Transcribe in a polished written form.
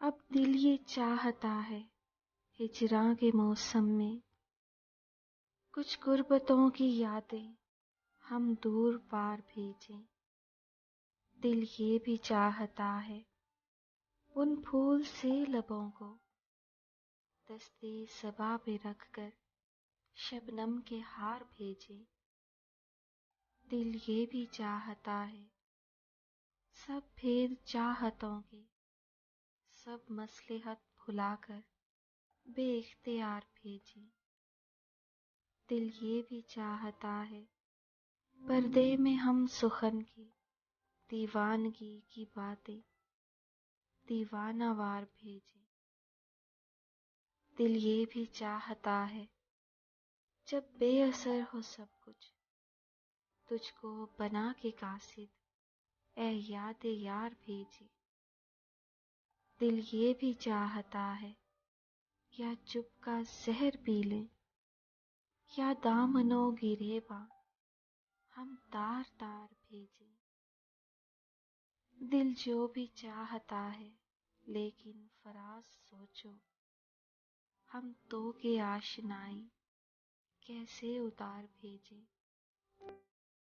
अब दिल ये चाहता है हिजरां के मौसम में कुछ गुर्बतों की यादें हम दूर पार भेजें। दिल ये भी चाहता है उन फूल से लबों को दस्ते सबा पे रखकर शबनम के हार भेजें। दिल ये भी चाहता है सब भेद चाहतों के सब मसलहत भुलाकर बेइख्तियार भेजें। दिल ये भी चाहता है पर्दे में हम सुखन की दीवानगी की बातें दीवानावार भेजें। दिल ये भी चाहता है जब बेअसर हो सब कुछ तुझको बना के कासिद ए याद यार भेजे। दिल ये भी चाहता है या चुप का जहर पी लें या दामनों गिरेबा हम तार तार भेजें। दिल जो भी चाहता है लेकिन फराज सोचो हम तो के आशनाई कैसे उतार भेजें।